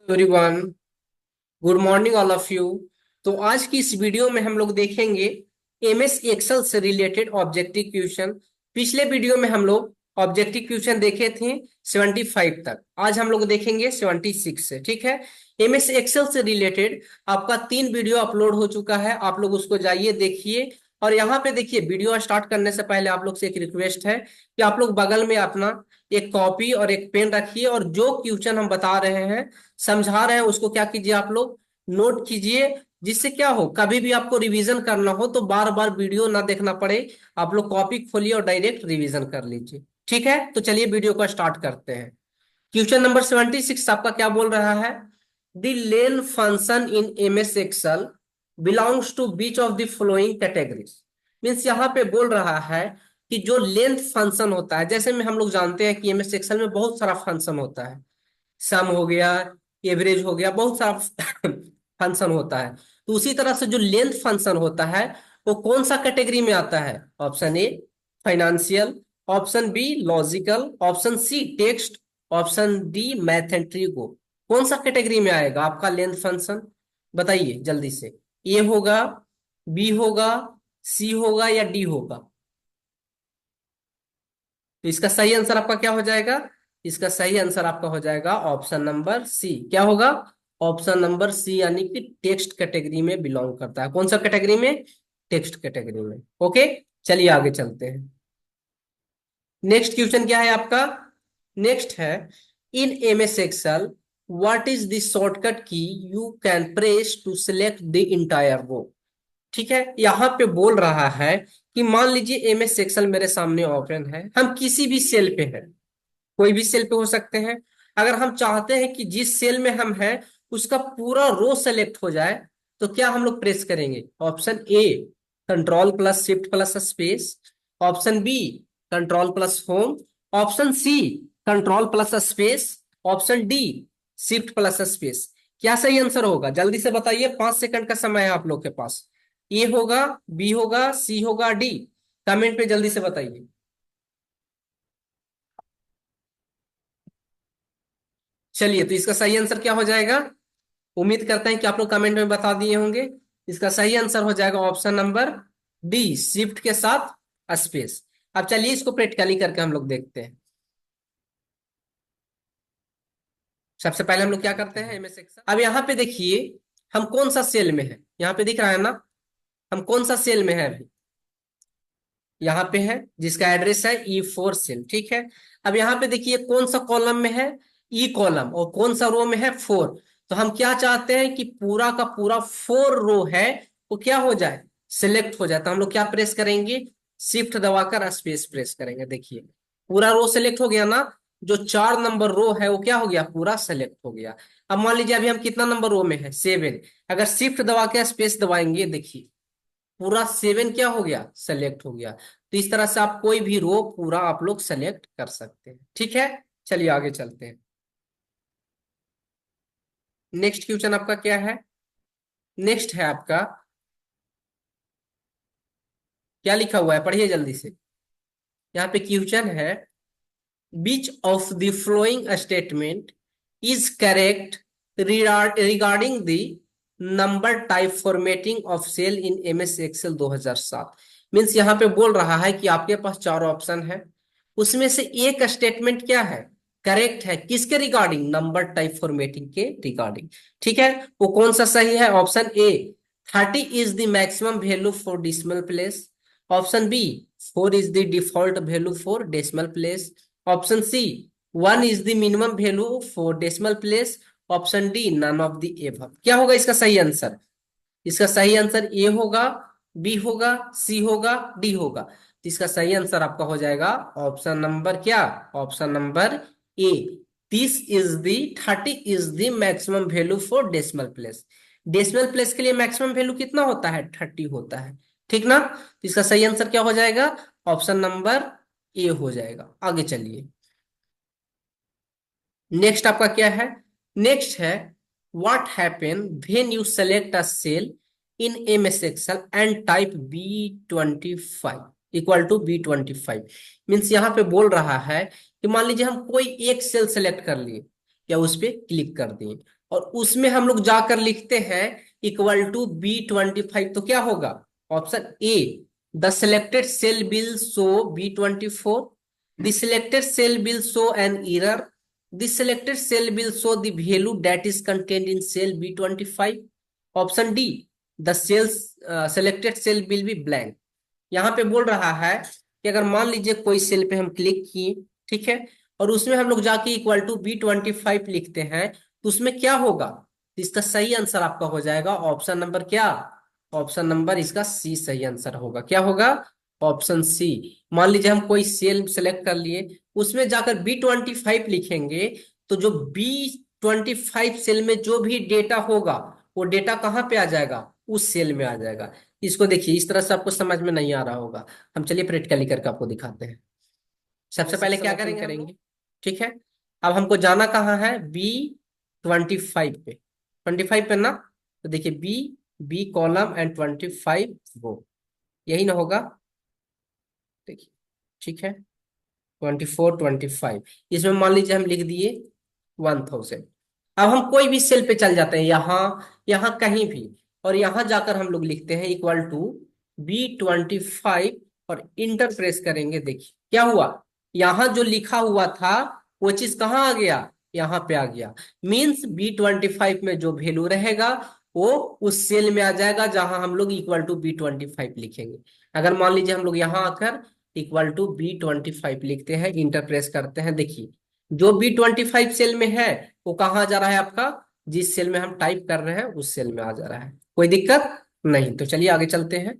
Everyone, good morning all of you. तो आज की इस वीडियो में हम लोग देखेंगे एमएस एक्सेल से रिलेटेड ऑब्जेक्टिव क्वेश्चन। पिछले वीडियो में हम लोग ऑब्जेक्टिव क्वेश्चन देखे थे 75 तक। आज हम लोग देखेंगे 76 से। ठीक है। एमएस एक्सेल से रिलेटेड आपका 3 वीडियो अपलोड हो चुका है, आप लोग उसको जाइए देखिए। और यहाँ पे देखिए, वीडियो स्टार्ट करने से पहले आप लोग से एक रिक्वेस्ट है कि आप लोग बगल में अपना एक कॉपी और एक पेन रखिए, और जो क्वेश्चन हम बता रहे हैं, समझा रहे हैं, उसको क्या कीजिए, आप लोग नोट कीजिए। जिससे क्या हो, कभी भी आपको रिवीजन करना हो तो बार बार वीडियो ना देखना पड़े। आप लोग कॉपी खोलिए और डायरेक्ट रिवीजन कर लीजिए। ठीक है, तो चलिए वीडियो को स्टार्ट करते हैं। क्वेश्चन नंबर 76 आपका क्या बोल रहा है? The LEN function in M S Excel belongs to which of the following categories. Means यहाँ पे बोल रहा है कि जो लेंथ फंक्शन होता है, जैसे में हम लोग जानते हैं कि एम एस एक्सल में बहुत सारा फंक्शन होता है। सम हो गया, एवरेज हो गया, बहुत सारा फंक्शन होता है। तो उसी तरह से जो लेंथ फंक्शन होता है, वो कौन सा कैटेगरी में आता है? Option A financial, option B logical, option C text, option D math and trigo. कौन सा कैटेगरी में आएगा आपका लेंथ फंक्शन? बताइए जल्दी से। ए होगा, बी होगा, सी होगा या डी होगा? तो इसका सही आंसर आपका क्या हो जाएगा? इसका सही आंसर आपका हो जाएगा ऑप्शन नंबर सी। क्या होगा? ऑप्शन नंबर सी, यानी कि टेक्स्ट कैटेगरी में बिलोंग करता है। कौन सा कैटेगरी में? टेक्स्ट कैटेगरी में। ओके, चलिए आगे चलते हैं। नेक्स्ट क्वेश्चन क्या है आपका? नेक्स्ट है, in M S Excel what is the shortcut key you can press to select the entire row. ठीक है, यहाँ पे बोल रहा है कि मान लीजिए एम एस एक्सेल मेरे सामने ओपन है, हम किसी भी सेल पे हैं, कोई भी सेल पे हो सकते हैं। अगर हम चाहते हैं कि जिस सेल में हम हैं उसका पूरा रो सेलेक्ट हो जाए, तो क्या हम लोग प्रेस करेंगे? Option A control plus shift plus space, option B control plus home, option C control plus space, option D shift plus space. क्या सही आंसर होगा? जल्दी से बताइए, 5 सेकंड का समय है आप लोग के पास। ए होगा, बी होगा, सी होगा, डी? कमेंट पे जल्दी से बताइए। चलिए, तो इसका सही आंसर क्या हो जाएगा? उम्मीद करते हैं कि आप लोग कमेंट में बता दिए होंगे। इसका सही आंसर हो जाएगा ऑप्शन नंबर डी, शिफ्ट के साथ स्पेस। अब चलिए इसको प्रैक्टिकली करके हम लोग देखते हैं। सबसे पहले हम लोग क्या करते हैं, एमएस एक्सेल। अब यहाँ पे देखिए, हम कौन सा सेल में है, यहाँ पे दिख रहा है ना? हम कौन सा सेल में है अभी? यहाँ पे है, जिसका एड्रेस है E4 सेल। ठीक है। अब यहाँ पे देखिए कौन सा कॉलम में है? ई कॉलम। और कौन सा रो में है? 4। तो हम क्या चाहते हैं कि पूरा का पूरा 4 रो है वो क्या हो जाए, सिलेक्ट हो जाए। तो हम लोग क्या प्रेस करेंगे? शिफ्ट दबाकर स्पेस प्रेस करेंगे। देखिए पूरा रो सेलेक्ट हो गया ना? जो 4 नंबर रो है वो क्या हो गया, पूरा सेलेक्ट हो गया। अब मान लीजिए अभी हम कितना नंबर रो में है? 7। अगर शिफ्ट दबा के स्पेस दबाएंगे, देखिए पूरा 7 क्या हो गया, सेलेक्ट हो गया। तो इस तरह से आप कोई भी रो पूरा आप लोग सेलेक्ट कर सकते हैं। ठीक है, चलिए आगे चलते हैं। नेक्स्ट क्वेश्चन आपका क्या है? नेक्स्ट है आपका, क्या लिखा हुआ है, पढ़िए जल्दी से। यहाँ पे क्वेश्चन है, which of the following statement is correct regarding the number type formatting of cell in M S Excel 2007। Means यहाँ पे बोल रहा है कि आपके पास 4 ऑप्शन है, उसमें से एक स्टेटमेंट क्या है, करेक्ट है। किसके रिगार्डिंग? नंबर टाइप फॉर्मेटिंग के रिगार्डिंग। ठीक है, वो कौन सा सही है? Option A 30 is the maximum value for decimal place, option B 4 is the default value for decimal place, option C 1 is the minimum value for decimal place, option D none of the above। क्या होगा इसका सही answer? इसका सही answer A होगा, B होगा, सी होगा, D होगा। तो इसका सही आंसर आपका हो जाएगा ऑप्शन नंबर क्या, option number A. This is the 30 is the maximum value for decimal place. Decimal place के लिए मैक्सिमम वैल्यू कितना होता है? 30 होता है। ठीक ना? तो इसका सही आंसर क्या हो जाएगा? ऑप्शन नंबर ए हो जाएगा। आगे चलिए, नेक्स्ट आपका क्या है? नेक्स्ट है, what happen when you select a cell in MS Excel and type B25 equal to B25। Means यहाँ पे बोल रहा है कि मान लीजिए हम कोई एक सेल सेलेक्ट कर लिए या उस पर क्लिक कर दिए, और उसमें हम लोग जाकर लिखते हैं इक्वल टू B25, तो क्या होगा? Option A, the selected cell will show B24, the selected cell will show an error, the selected cell will show the value that is contained in cell B25। Option D, the cells selected cell will be blank. यहाँ पे बोल रहा है कि अगर मान लीजिए कोई सेल पे हम क्लिक किए, ठीक है, और उसमें हम लोग जाके इक्वल टू B25 लिखते हैं, तो उसमें क्या होगा? तो इसका सही आंसर आपका हो जाएगा ऑप्शन नंबर क्या? ऑप्शन नंबर इसका सी सही आंसर होगा। क्या होगा? Option C. मान लीजिए हम कोई सेल सेलेक्ट कर लिए, उसमें जाकर B25 लिखेंगे, तो जो B25 सेल में जो भी डेटा होगा वो डेटा कहाँ पे आ जाएगा? उस सेल में आ जाएगा। इसको देखिए, इस तरह से आपको समझ में नहीं आ रहा होगा। हम चलिए प्रैक्टिकली करके आपको दिखाते हैं। सबसे पहले क्या करेंगे? ठीक है, अब हमको जाना कहाँ है? B25 पे, 25 पे ना, तो देखिए बी, बी कॉलम एंड 25 वो, यही ना होगा? देखिए, ठीक है, 24 25, इसमें मान लीजिए हम लिख दिए 1000। अब हम कोई भी सेल पे चल जाते हैं, यहाँ यहाँ कहीं भी, और यहाँ जाकर हम लोग लिखते हैं इक्वल टू B25 और इंटर प्रेस करेंगे। देखिए क्या हुआ, यहाँ जो लिखा हुआ था वो चीज कहाँ आ गया? यहाँ पे आ गया। मीन्स B25 में जो वैल्यू रहेगा वो उस सेल में आ जाएगा जहां हम लोग इक्वल टू B25 लिखेंगे। अगर मान लीजिए हम लोग यहाँ आकर इक्वल टू B25 लिखते हैं, इंटर प्रेस करते हैं, देखिए जो B25 सेल में है वो कहाँ जा रहा है आपका? जिस सेल में हम टाइप कर रहे हैं उस सेल में आ जा रहा है। कोई दिक्कत नहीं। तो चलिए आगे चलते हैं।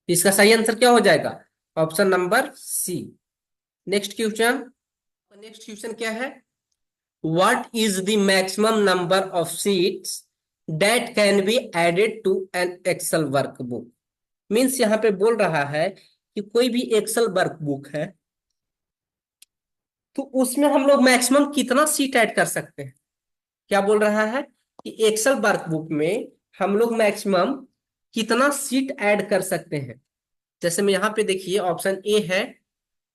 इसका सही आंसर क्या हो जाएगा? Option number C. Next question. Next question क्या है? What is the maximum number of sheets that can be added to an Excel workbook? Means यहाँ पे बोल रहा है कि कोई भी एक्सेल वर्कबुक है, तो उसमें हम लोग मैक्सिमम कितना सीट ऐड कर सकते हैं? क्या बोल रहा है कि एक्सेल वर्कबुक में हम लोग मैक्सिमम कितना सीट ऐड कर सकते हैं? जैसे मैं यहाँ पे देखिए, ऑप्शन ए है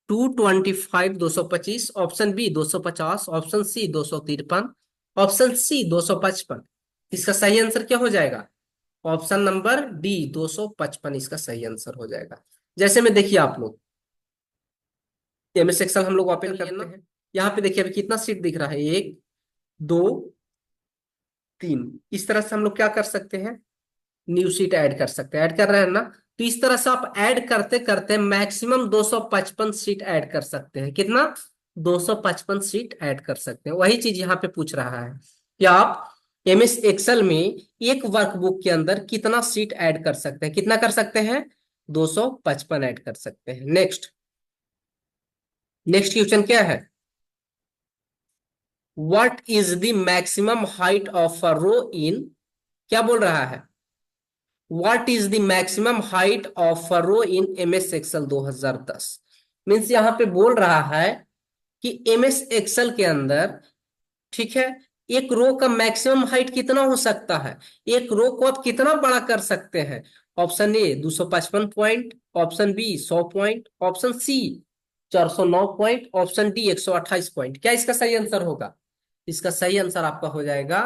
225 225, option B 250, option C 253, option C 255। इसका सही आंसर क्या हो जाएगा? ऑप्शन नंबर डी 255 इसका सही आंसर हो जाएगा। जैसे में देखिए आप लोग एमएस एक्सेल हम लोग ओपन करते हैं, यहाँ पे देखिए अभी कितना सीट दिख रहा है, 1 2 3। इस तरह से हम लोग क्या कर सकते हैं? न्यू सीट ऐड कर सकते हैं। ऐड कर रहे हैं ना? तो इस तरह से आप ऐड करते करते मैक्सिमम 255 सीट ऐड कर सकते हैं। कितना? 255 सीट ऐड कर सकते हैं। वही चीज यहाँ पे पूछ रहा है कि आप एमएस एक्सेल में एक वर्कबुक के अंदर कितना सीट ऐड कर सकते हैं? कितना कर सकते हैं? 255 ऐड कर सकते हैं। नेक्स्ट, नेक्स्ट क्वेश्चन क्या है? What is the maximum height of a row in, क्या बोल रहा है? What is the maximum height of a row in MS Excel 2010? Means यहाँ पे बोल रहा है कि एमएस एक्सेल के अंदर, ठीक है, एक रो का मैक्सिमम हाइट कितना हो सकता है? एक रो को आप कितना बड़ा कर सकते हैं? Option A 255 point, option B 100 point, option C 409 point, option D 128 point. क्या इसका सही आंसर होगा? इसका सही आंसर आपका हो जाएगा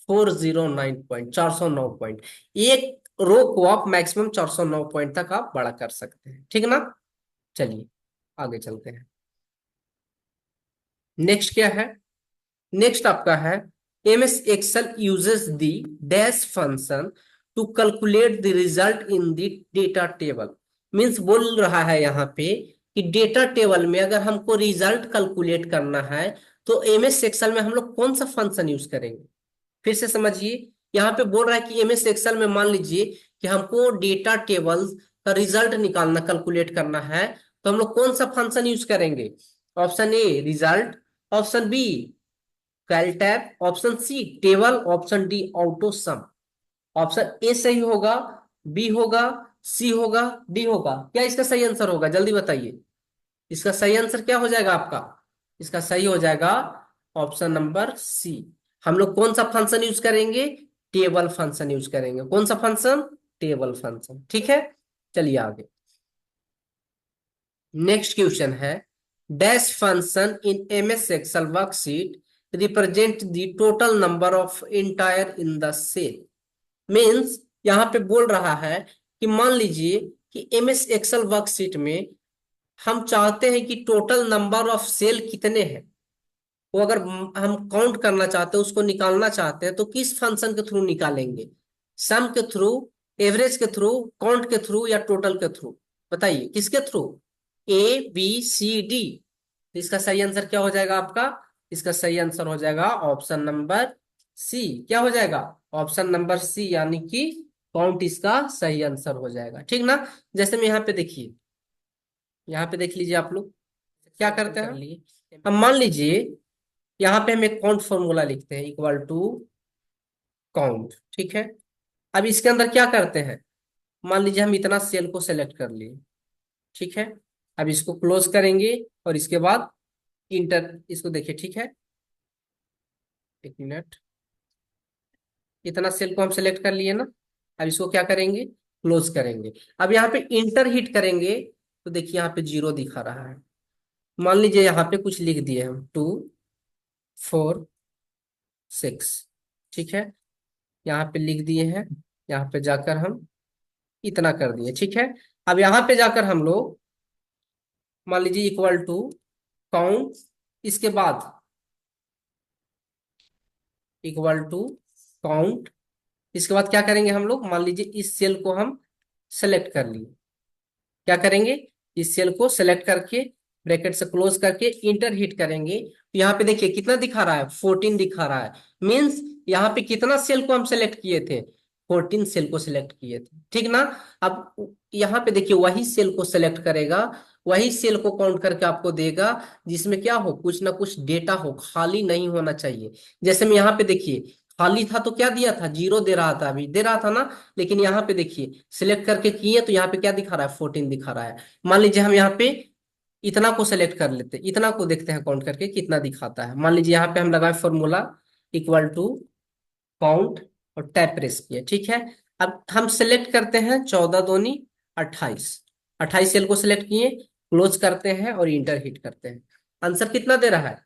409 पॉइंट, 409 पॉइंट। एक रो को आप मैक्सिमम 409 पॉइंट तक आप बड़ा कर सकते हैं। ठीक ना? चलिए आगे चलते हैं। नेक्स्ट क्या है? नेक्स्ट आपका है MS Excel uses the dash function to calculate the result in the data table. Means बोल रहा है यहाँ पे कि डेटा टेबल में अगर हमको रिजल्ट कैलकुलेट करना है तो एमएस एक्सेल में हम लोग कौन सा फंक्शन यूज करेंगे? फिर से समझिए, यहाँ पे बोल रहा है कि एमएस एक्सेल में मान लीजिए कि हमको डेटा टेबल का रिजल्ट निकालना, कैलकुलेट करना है, तो हम लोग कौन सा फंक्शन यूज करेंगे? Option A result, option B caltab, option C table, option D auto some. Option A सही होगा, बी होगा, सी होगा, डी होगा? क्या इसका सही आंसर होगा? जल्दी बताइए। इसका सही आंसर क्या हो जाएगा आपका? इसका सही हो जाएगा ऑप्शन नंबर सी। हम लोग कौन सा फंक्शन यूज करेंगे? टेबल फंक्शन यूज करेंगे। कौन सा फंक्शन? Table function. ठीक है, चलिए आगे। नेक्स्ट क्वेश्चन है dash function in MS Excel worksheet represent the total number of entire in the cell. Means यहाँ पे बोल रहा है कि मान लीजिए कि एमएस एक्सेल वर्कशीट में हम चाहते हैं कि टोटल नंबर ऑफ सेल कितने हैं, वो अगर हम काउंट करना चाहते हैं, उसको निकालना चाहते हैं, तो किस फंक्शन के थ्रू निकालेंगे? सम के थ्रू, एवरेज के थ्रू, काउंट के थ्रू, या टोटल के थ्रू? बताइए किसके थ्रू? ABCD। इसका सही आंसर क्या हो जाएगा आपका? इसका सही आंसर हो जाएगा ऑप्शन नंबर सी। क्या हो जाएगा? ऑप्शन नंबर सी, यानी कि काउंट इसका सही आंसर हो जाएगा। ठीक ना? जैसे में यहाँ पे देखिए, यहाँ पे देख लीजिए आप लोग क्या करते हैं। अब मान लीजिए यहाँ पे हम एक काउंट फॉर्मूला लिखते हैं, इक्वल टू काउंट। ठीक है, अब इसके अंदर क्या करते हैं? मान लीजिए हम इतना सेल को सेलेक्ट कर लिए। ठीक है, अब इसको क्लोज करेंगे और इसके बाद इंटर, इसको देखिए। ठीक है, एक मिनट, इतना सेल को हम सेलेक्ट कर लिए ना। अब इसको क्या करेंगे? क्लोज करेंगे। अब यहाँ पे इंटर हिट करेंगे तो देखिए यहाँ पे 0 दिखा रहा है। मान लीजिए यहाँ पे कुछ लिख दिए हम, 2 4 6। ठीक है, यहाँ पे लिख दिए हैं, यहाँ पे जाकर हम इतना कर दिए। ठीक है, अब यहाँ पे जाकर हम लोग मान लीजिए इक्वल टू काउंट, इसके बाद इक्वल टू काउंट, इसके बाद क्या करेंगे हम लोग? मान लीजिए इस सेल को हम सेलेक्ट कर लिए। क्या करेंगे? इस सेल को सेलेक्ट करके ब्रैकेट से क्लोज करके इंटर हिट करेंगे तो यहाँ पे देखिए कितना दिखा रहा है? 14 दिखा रहा है। मीन्स यहाँ पे कितना सेल को हम सेलेक्ट किए थे? 14 सेल को सिलेक्ट किए थे। ठीक ना? अब यहाँ पे देखिए वही सेल को सिलेक्ट करेगा, वही सेल को काउंट करके आपको देगा, जिसमें क्या हो, कुछ ना कुछ डेटा हो, खाली नहीं होना चाहिए। जैसे मैं यहाँ पे देखिए खाली था तो क्या दिया था? 0 दे रहा था, अभी दे रहा था ना। लेकिन यहाँ पे देखिए सिलेक्ट करके किए तो यहाँ पे क्या दिखा रहा है? 14 दिखा रहा है। मान लीजिए हम यहाँ पे इतना को सेलेक्ट कर लेते, इतना को देखते हैं काउंट करके कितना दिखाता है। मान लीजिए यहाँ पे हम लगाए फॉर्मूला इक्वल टू काउंट और टैप प्रेस किए। ठीक है, अब हम सेलेक्ट करते हैं 14 दूनी 28, 28 सेल को सिलेक्ट किए, क्लोज करते हैं और इंटर हिट करते हैं। आंसर कितना दे रहा है?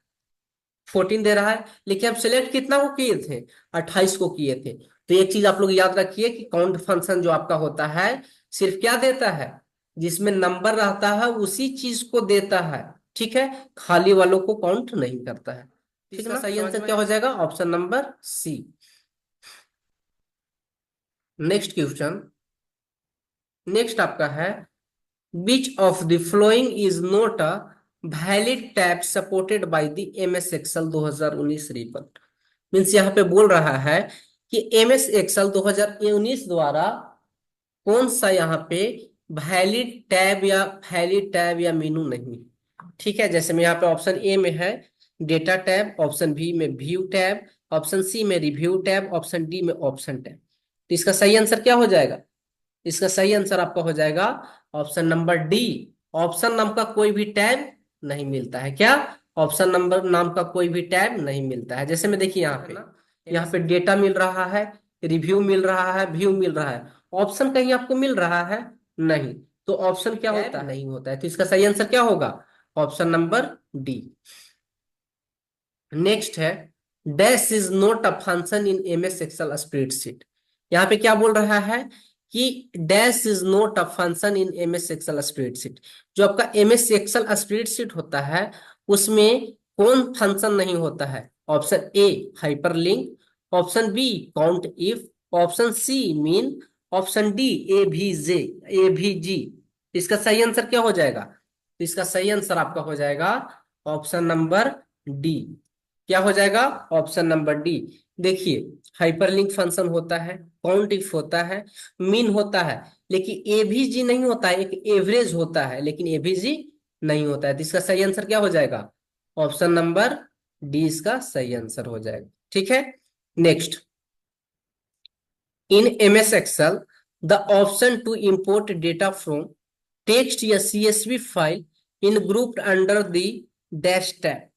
14 दे रहा है। लेकिन हम सिलेक्ट कितना को किए थे? 28 को किए थे। तो एक चीज आप लोग याद रखिए कि काउंट फंक्शन जो आपका होता है सिर्फ क्या देता है? जिसमें नंबर रहता है उसी चीज को देता है। ठीक है, खाली वालों को काउंट नहीं करता है। ठीक ना? सही आंसर क्या हो जाएगा? Option number C. Next question, next आपका है which of the following is not a valid tab supported by the MS Excel 2019 report. Means यहाँ पे बोल रहा है कि एमएस एक्सेल 2019 द्वारा कौन सा यहाँ पे वैलिड टैब या मेनू नहीं। ठीक है, जैसे मैं यहाँ पे ऑप्शन ए में है डेटा टैब, ऑप्शन बी में व्यू टैब, ऑप्शन सी में रिव्यू टैब, ऑप्शन डी में ऑप्शन टैब। तो इसका सही आंसर क्या हो जाएगा? इसका सही आंसर आपका हो जाएगा ऑप्शन नंबर डी। ऑप्शन नाम का कोई भी टैब नहीं मिलता है। क्या? ऑप्शन नंबर नाम का कोई भी टैब नहीं मिलता है। जैसे में देखिए यहाँ पे डेटा मिल रहा है, रिव्यू मिल रहा है, व्यू मिल रहा है, ऑप्शन कहीं आपको मिल रहा है? नहीं। तो ऑप्शन क्या होता है? नहीं होता है। तो इसका सही आंसर क्या होगा? Option number D. नेक्स्ट है dash is not a function in MS Excel spreadsheet. यहाँ पे क्या बोल रहा है कि dash is not a function in MS Excel spreadsheet. जो आपका एमएस एक्सेल स्प्रेडशीट होता है उसमें कौन फंक्शन नहीं होता है? Option A hyperlink, option B count if, option C mean, option D A भी जी। इसका सही आंसर क्या हो जाएगा? तो इसका सही आंसर आपका हो जाएगा ऑप्शन नंबर डी। क्या हो जाएगा? Option number D. देखिए हाइपरलिंक फंक्शन होता है, काउंट इफ होता है, मीन होता है, लेकिन एवीजी नहीं होता है। एक एवरेज होता है लेकिन एवीजी नहीं होता है। तो इसका सही आंसर क्या हो जाएगा? ऑप्शन नंबर डी इसका सही आंसर हो जाएगा। ठीक है, next, in MS Excel the option to import data from text या CSV file in grouped under the dash tab.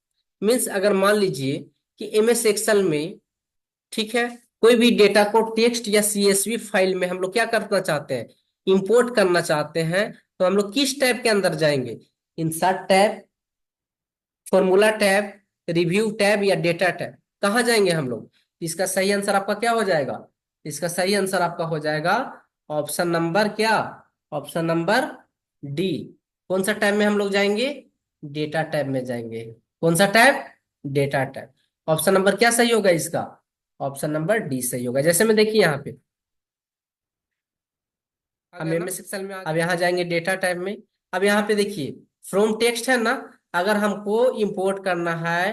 Means अगर मान लीजिए कि एमएस एक्सेल में, ठीक है, कोई भी डेटा को टेक्स्ट या सीएसवी फाइल में हम लोग क्या करना चाहते हैं? इंपोर्ट करना चाहते हैं। तो हम लोग किस टैब के अंदर जाएंगे? Insert tab, formula tab, review tab या डेटा टैब, कहाँ जाएंगे हम लोग? इसका सही आंसर आपका क्या हो जाएगा? इसका सही आंसर आपका हो जाएगा ऑप्शन नंबर क्या? Option number D. कौन सा टैब में हम लोग जाएंगे? डेटा टैब में जाएंगे। कौन सा tab? Data tab. Option number क्या सही होगा इसका? ऑप्शन नंबर डी सही होगा। जैसे में देखिए यहाँ पे हम एमएस एक्सेल में अब यहाँ जाएंगे डेटा टाइप में। अब यहाँ पे देखिए फ्रॉम टेक्स्ट है ना, अगर हमको इंपोर्ट करना है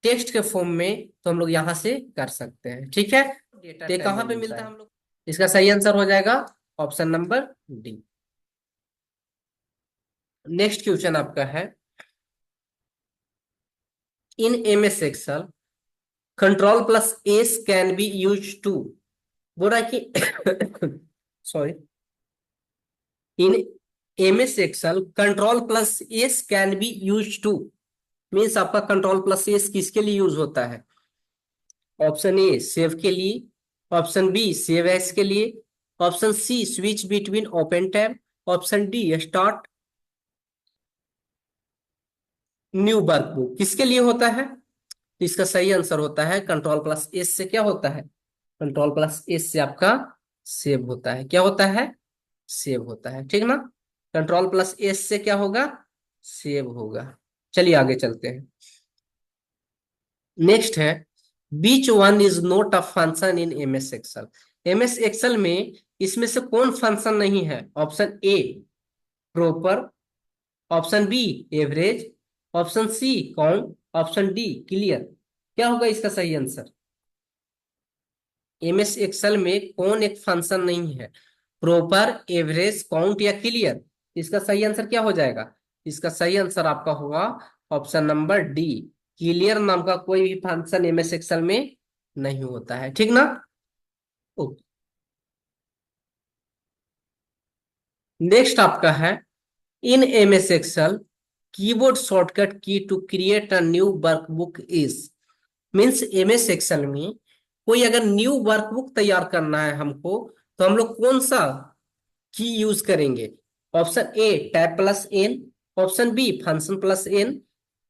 टेक्स्ट के फॉर्म में तो हम लोग यहाँ से कर सकते हैं, ठीक है। डेटा तो कहाँ पे मिलता है हम लोग? इसका सही आंसर हो जाएगा option number D. Next question आपका है, in MS Excel control plus S can be use to, बोल रहा है कि sorry, in MS Excel control plus S can be use to, means आपका कंट्रोल प्लस एस किसके लिए यूज होता है? ऑप्शन ए सेव के लिए, ऑप्शन बी सेव एस के लिए, option C switch between open tab, option D start new workbook. किसके लिए होता है? तो इसका सही आंसर होता है कंट्रोल प्लस एस से क्या होता है? कंट्रोल प्लस एस से आपका सेव होता है। क्या होता है? सेव होता है, ठीक ना। कंट्रोल प्लस एस से क्या होगा? सेव होगा। चलिए आगे चलते हैं। नेक्स्ट है, which one is not a function in MS Excel. MS Excel में इसमें से कौन फंक्शन नहीं है? Option A proper, option B average, option C count, option D clear. क्या होगा इसका सही आंसर? एमएस एक्सेल में कौन एक फंक्शन नहीं है? प्रॉपर, एवरेज, काउंट या क्लियर। इसका सही आंसर क्या हो जाएगा? इसका सही आंसर आपका होगा ऑप्शन नंबर डी, क्लियर नाम का कोई भी फंक्शन एमएस एक्सेल में नहीं होता है, ठीक ना। नेक्स्ट आपका है, in MS Excel keyboard shortcut key to create a new workbook is, means MS Excel में कोई अगर न्यू वर्कबुक तैयार करना है हमको, तो हम लोग कौन सा की यूज करेंगे? Option A tab plus N, option B function plus N,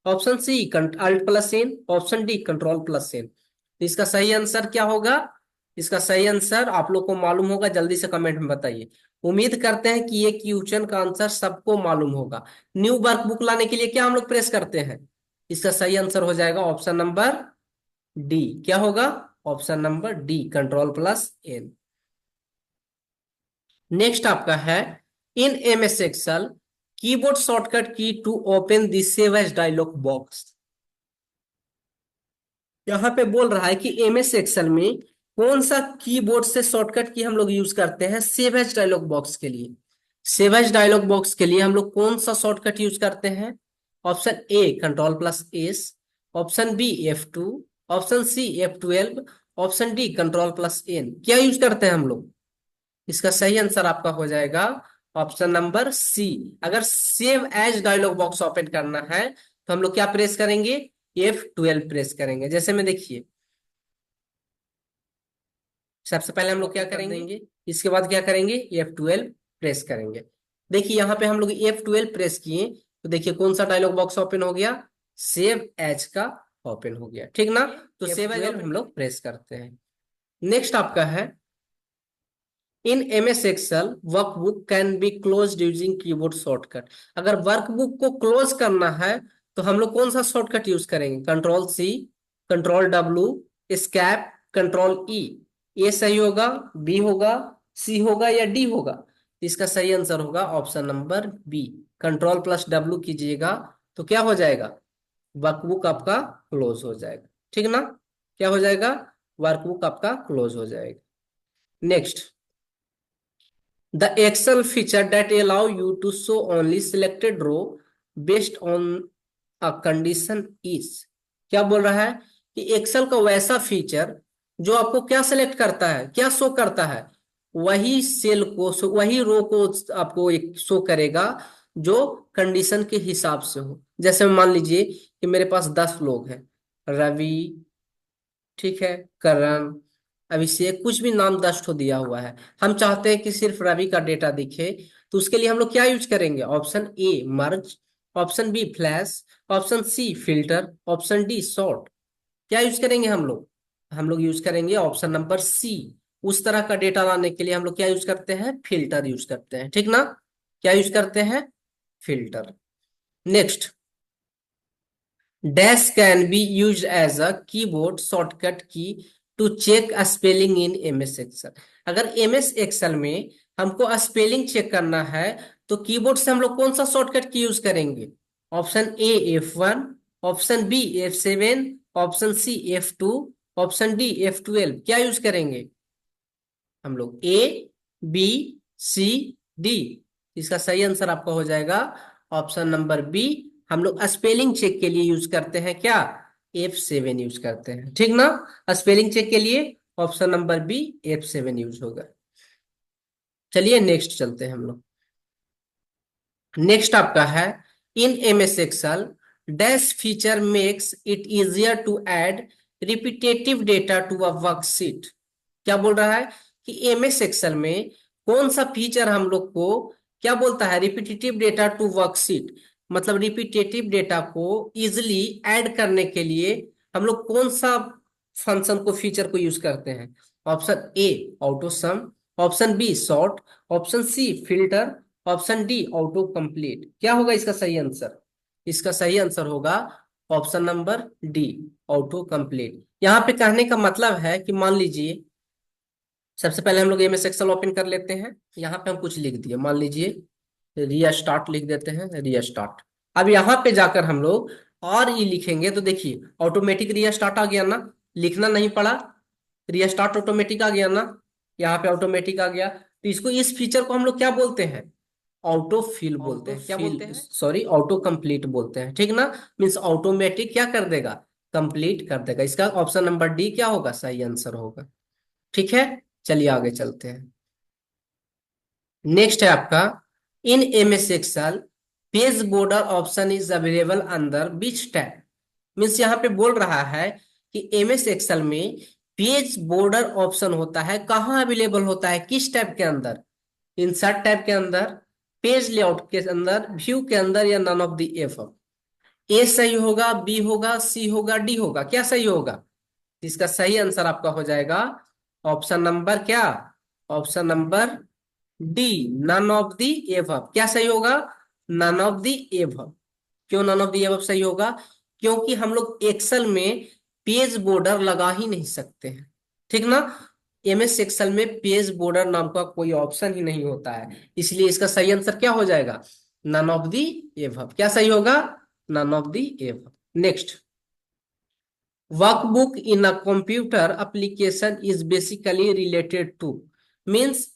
option C alt plus N, option D control plus N. तो इसका सही आंसर क्या होगा? इसका सही आंसर आप लोग को मालूम होगा, जल्दी से कमेंट में बताइए। उम्मीद करते हैं कि ये क्वेश्चन का आंसर सबको मालूम होगा। न्यू वर्कबुक लाने के लिए क्या हम लोग प्रेस करते हैं? इसका सही आंसर हो जाएगा ऑप्शन नंबर डी। क्या होगा? Option number D control plus N. Next आपका है, in MS Excel keyboard shortcut key to open the save as dialog box. यहाँ पे बोल रहा है कि एमएस एक्सेल में कौन सा कीबोर्ड से शॉर्टकट की हम लोग यूज करते हैं सेव एज डायलॉग बॉक्स के लिए? सेव एज डायलॉग बॉक्स के लिए हम लोग कौन सा शॉर्टकट यूज करते हैं? Option A control plus S, option B F2, option C F12, option D control plus N. क्या यूज करते हैं हम लोग? इसका सही आंसर आपका हो जाएगा ऑप्शन नंबर सी। अगर save as dialog box open करना है तो हम लोग क्या प्रेस करेंगे? F12 प्रेस करेंगे। जैसे में देखिए सबसे पहले हम लोग क्या करेंगे, इसके बाद क्या करेंगे? F12 प्रेस करेंगे। देखिए यहाँ पे हम लोग F12 प्रेस किए तो देखिए कौन सा डायलॉग बॉक्स ओपन हो गया? सेव एज का ओपन हो गया, ठीक ना। तो सेव एज हम लोग प्रेस करते हैं। नेक्स्ट आपका है, in MS Excel workbook can be closed using keyboard shortcut. अगर वर्कबुक को क्लोज करना है तो हम लोग कौन सा शॉर्टकट यूज करेंगे? Control C, control W, escape, control E. ये सही होगा, बी होगा, सी होगा या डी होगा? इसका सही आंसर होगा option number B, control plus W कीजिएगा तो क्या हो जाएगा? वर्कबुक आपका क्लोज हो जाएगा, ठीक ना। क्या हो जाएगा? वर्कबुक आपका क्लोज हो जाएगा। Next, the Excel feature that allow you to show only selected row based on a condition is, क्या बोल रहा है कि एक्सेल का वैसा फीचर जो आपको क्या सिलेक्ट करता है, क्या शो करता है? वही सेल को वही रो को आपको एक शो करेगा जो कंडीशन के हिसाब से हो। जैसे मान लीजिए कि मेरे पास 10 लोग हैं, रवि, ठीक है, करण, अभिषेक, कुछ भी नाम 10 ठो दिया हुआ है। हम चाहते हैं कि सिर्फ रवि का डेटा दिखे, तो उसके लिए हम लोग क्या यूज करेंगे? Option A merge, option B flash, option C filter, option D sort. क्या यूज करेंगे हम लोग यूज करेंगे ऑप्शन नंबर सी। उस तरह का डेटा लाने के लिए हम लोग क्या यूज करते हैं, फिल्टर यूज करते हैं, ठीक ना। क्या यूज करते हैं, filter. Next, dash can be use as a keyboard shortcut key to check spelling in M S Excel. अगर एम एस एक्सेल में हमको स्पेलिंग चेक करना है तो कीबोर्ड से हम लोग कौन सा शॉर्टकट की यूज करेंगे। Option A F1, option B F7, option C F2, option D F12। क्या यूज करेंगे हम लोग, A B C D। इसका सही आंसर आपका हो जाएगा ऑप्शन नंबर बी। हम लोग स्पेलिंग चेक के लिए यूज करते हैं क्या, F7 यूज करते हैं, ठीक ना। स्पेलिंग चेक के लिए option number B F7 use होगा। चलिए नेक्स्ट चलते हैं हम लोग। नेक्स्ट आपका है, in M S Excel dash feature makes it easier to add repetitive data to a worksheet. क्या बोल रहा है कि एम एस एक्सेल में कौन सा फीचर हम लोग को क्या बोलता है, रिपीटेटिव डेटा टू वर्कशीट। मतलब रिपीटेटिव डेटा को इजिली ऐड करने के लिए हम लोग कौन सा फंक्शन को, फीचर को यूज करते हैं। Option A auto some, option B sort, option C filter, option D auto complete. क्या होगा इसका सही आंसर, इसका सही आंसर होगा option number D auto complete. यहाँ पे कहने का मतलब है कि मान लीजिए सबसे पहले हम लोग एम एस एक्सेल ओपन कर लेते हैं। यहाँ पे हम कुछ लिख दिए, मान लीजिए रिया स्टार्ट लिख देते हैं, रिया स्टार्ट। अब यहाँ पे जाकर हम लोग और ई लिखेंगे तो देखिए ऑटोमेटिक रिया स्टार्ट आ गया ना, लिखना नहीं पड़ा, रिया स्टार्ट ऑटोमेटिक आ गया ना, यहाँ पे ऑटोमेटिक आ गया। तो इसको, इस फीचर को हम लोग क्या बोलते हैं, ऑटो फिल बोलते हैं। क्या बोलते हैं, सॉरी ऑटो कंप्लीट बोलते हैं, ठीक ना। मीन्स ऑटोमेटिक क्या कर देगा, कंप्लीट कर देगा। इसका ऑप्शन नंबर डी क्या होगा, सही आंसर होगा। ठीक है, चलिए आगे चलते हैं। नेक्स्ट है आपका, in M S Excel page border option is available अंदर विच टैब। मीन्स यहाँ पे बोल रहा है कि एम एस एक्सेल में पेज बॉर्डर ऑप्शन होता है, कहाँ अवेलेबल होता है, किस टैब के अंदर। इंसर्ट टैब के अंदर, पेज लेआउट के अंदर, व्यू के अंदर, या नन ऑफ द एबव। ए सही होगा, बी होगा, सी होगा, डी होगा। क्या सही होगा, इसका सही आंसर आपका हो जाएगा ऑप्शन नंबर क्या, option number D none of the above. क्या सही होगा, नन ऑफ द एबव। क्यों नन ऑफ द एबव सही होगा, क्योंकि हम लोग एक्सेल में पेज बॉर्डर लगा ही नहीं सकते हैं, ठीक ना। एमएस एक्सेल में पेज बॉर्डर नाम का कोई ऑप्शन ही नहीं होता है, इसलिए इसका सही आंसर क्या हो जाएगा, नन ऑफ द एबव। क्या सही होगा, none of the above. Next, workbook in a computer application is basically related to. Means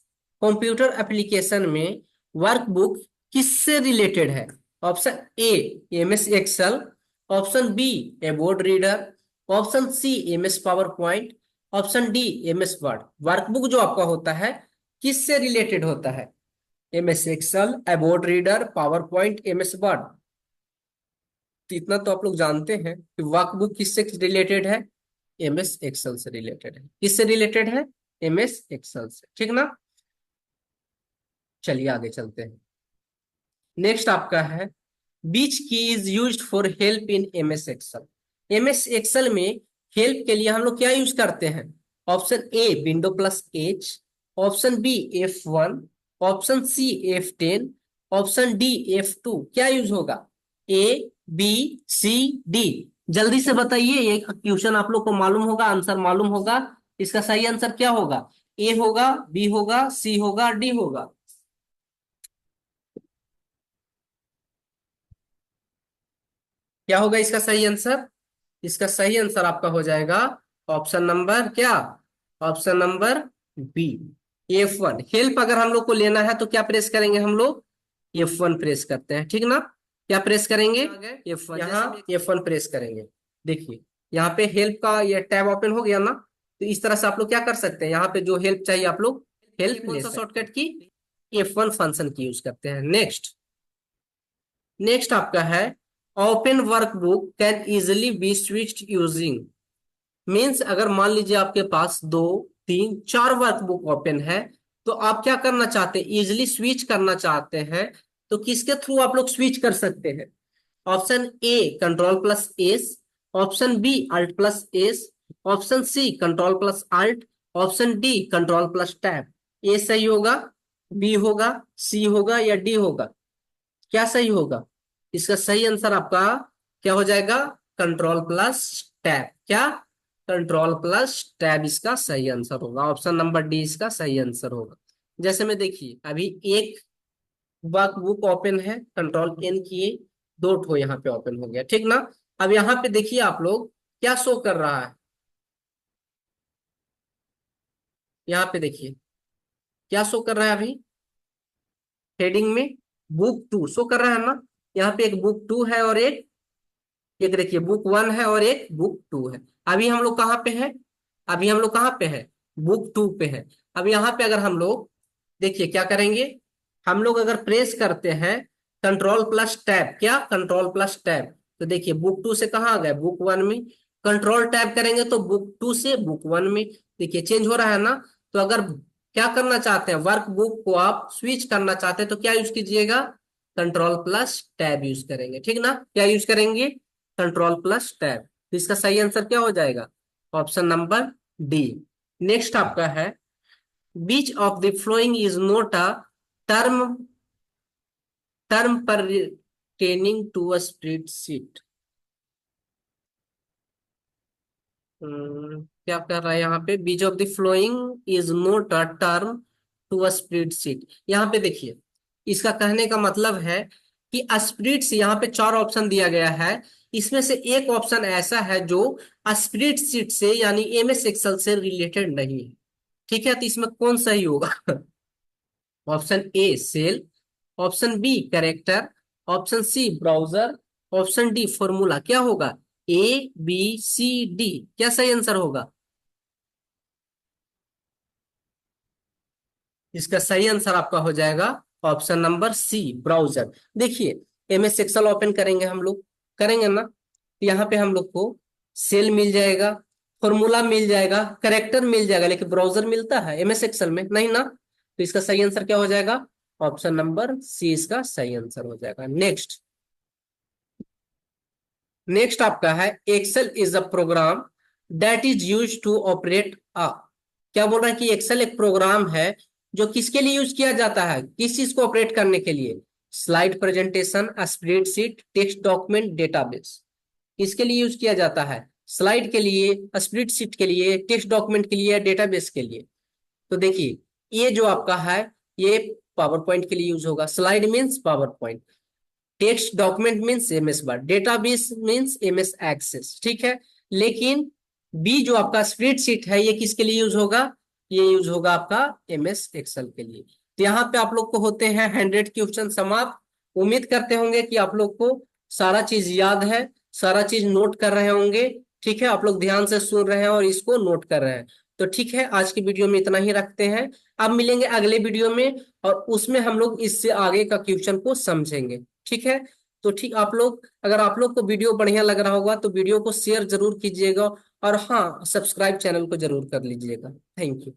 computer application में वर्कबुक किससे रिलेटेड है। Option A M S Excel, option B a board reader, option C M S PowerPoint, option D M S Word. Workbook जो आपका होता है किससे related होता है, M S Excel, a board reader, PowerPoint, M S Word. तो इतना तो आप लोग जानते हैं कि वर्कबुक किससे रिलेटेड है, एमएस एक्सेल से रिलेटेड है। किससे रिलेटेड है, एमएस एक्सेल से, ठीक ना। चलिए आगे चलते हैं। नेक्स्ट आपका है, which key is used for help in MS Excel. MS Excel में हेल्प के लिए हम लोग क्या यूज करते हैं। Option A window plus H, option B F1, option C F10, option D F2। क्या यूज होगा, A B C D। जल्दी से बताइए, ये क्वेश्चन आप लोग को मालूम होगा, आंसर मालूम होगा। इसका सही आंसर क्या होगा, ए होगा, बी होगा, सी होगा, डी होगा। क्या होगा इसका सही आंसर, इसका सही आंसर आपका हो जाएगा ऑप्शन नंबर क्या, option number B F1। Help अगर हम लोग को लेना है तो क्या प्रेस करेंगे हम लोग, F1 प्रेस करते हैं, ठीक ना। क्या प्रेस करेंगे, F1, यहाँ F1 प्रेस करेंगे। देखिए यहाँ पे हेल्प का ये टैब ओपन हो गया ना। तो इस तरह से आप लोग क्या कर सकते हैं, यहाँ पे जो हेल्प चाहिए आप लोग हेल्प कौन सा शॉर्टकट की, F1 फंक्शन की यूज करते हैं। नेक्स्ट, नेक्स्ट आपका है, open workbook can easily be switched using. Means अगर मान लीजिए आपके पास 2 3 4 वर्कबुक ओपन है, तो आप क्या करना चाहते हैं, इजिली स्विच करना चाहते हैं, तो किसके थ्रू आप लोग स्विच कर सकते हैं, option A control plus S, option B alt plus S, option C control plus alt, option D control plus tab. A सही होगा, बी होगा, सी होगा या डी होगा? क्या सही होगा? इसका सही आंसर आपका क्या हो जाएगा? Control plus tab. क्या? कंट्रोल प्लस टैब इसका सही आंसर होगा। ऑप्शन नंबर डी इसका सही आंसर होगा। जैसे में देखिए अभी एक वर्कबुक ओपन है, कंट्रोल एन किए, दो ठो यहाँ पे ओपन हो गया, ठीक ना? अब यहाँ पे देखिए आप लोग क्या शो कर रहा है, यहाँ पे देखिए क्या शो कर रहा है अभी हेडिंग में, बुक टू शो कर रहा है ना? यहाँ पे एक बुक टू है और एक एक देखिए बुक वन है और एक बुक टू है। अभी हम लोग कहाँ पे है? अभी हम लोग कहाँ पे है? बुक टू पे है। अब यहाँ पे अगर हम लोग देखिए क्या करेंगे, हम लोग अगर प्रेस करते हैं कंट्रोल प्लस टैब, क्या कंट्रोल प्लस टैब, तो देखिए बुक टू से कहाँ आ गए? बुक वन में। कंट्रोल टैब करेंगे तो बुक टू से बुक वन में। देखिए चेंज हो रहा है ना? तो अगर क्या करना चाहते हैं, वर्क बुक को आप स्विच करना चाहते हैं तो क्या यूज कीजिएगा? कंट्रोल प्लस टैब यूज करेंगे, ठीक ना? क्या यूज करेंगे? Control plus tab. तो इसका सही आंसर क्या हो जाएगा? Option number D. नेक्स्ट आपका है, which of the following is not a term term pertaining to a spreadsheet। क्या कर रहा है यहाँ पे? Which of the following is not a term to a spreadsheet. यहाँ पे देखिए इसका कहने का मतलब है कि स्प्रेडशीट, यहाँ पे चार ऑप्शन दिया गया है, इसमें से एक ऑप्शन ऐसा है जो स्प्रेडशीट से यानी एमएस एक्सेल से रिलेटेड नहीं है, ठीक है? तो इसमें कौन सही होगा? Option A cell, option B character, option C browser, option D formula. क्या होगा? ए बी सी डी, क्या सही आंसर होगा? इसका सही आंसर आपका हो जाएगा ऑप्शन नंबर सी ब्राउजर। देखिए एमएस एक्सेल ओपन करेंगे हम लोग, करेंगे ना? तो यहाँ पे हम लोग को सेल मिल जाएगा, फॉर्मूला मिल जाएगा, करेक्टर मिल जाएगा, लेकिन ब्राउजर मिलता है एमएस एक्सेल में नहीं ना? तो इसका सही आंसर क्या हो जाएगा? ऑप्शन नंबर सी इसका सही आंसर हो जाएगा। नेक्स्ट, नेक्स्ट आपका है, Excel is a program that is use to operate a. क्या बोल रहा है कि एक्सेल एक प्रोग्राम है जो किसके लिए यूज किया जाता है, किस चीज को ऑपरेट करने के लिए? Slide presentation, spreadsheet, text document, database. किसके लिए यूज किया जाता है? स्लाइड के लिए, स्प्रेडशीट के लिए, टेक्स्ट डॉक्यूमेंट के लिए, डेटाबेस के लिए। तो देखिए ये जो आपका है ये पावर पॉइंट के लिए यूज होगा। Slide means PowerPoint, text document means MS Word, database means MS Access, ठीक है? लेकिन बी जो आपका स्प्रेडशीट है ये किसके लिए यूज होगा? ये यूज होगा आपका एमएस एक्सेल के लिए। तो यहाँ पे आप लोग को होते हैं 100 क्वेश्चन समाप्त। उम्मीद करते होंगे कि आप लोग को सारा चीज याद है, सारा चीज नोट कर रहे होंगे, ठीक है? आप लोग ध्यान से सुन रहे हैं और इसको नोट कर रहे हैं। तो ठीक है, आज की वीडियो में इतना ही रखते हैं। अब मिलेंगे अगले वीडियो में और उसमें हम लोग इससे आगे का क्वेश्चन को समझेंगे, ठीक है? तो ठीक, आप लोग अगर आप लोग को वीडियो बढ़िया लग रहा होगा तो वीडियो को शेयर जरूर कीजिएगा और हाँ सब्सक्राइब चैनल को जरूर कर लीजिएगा। Thank you.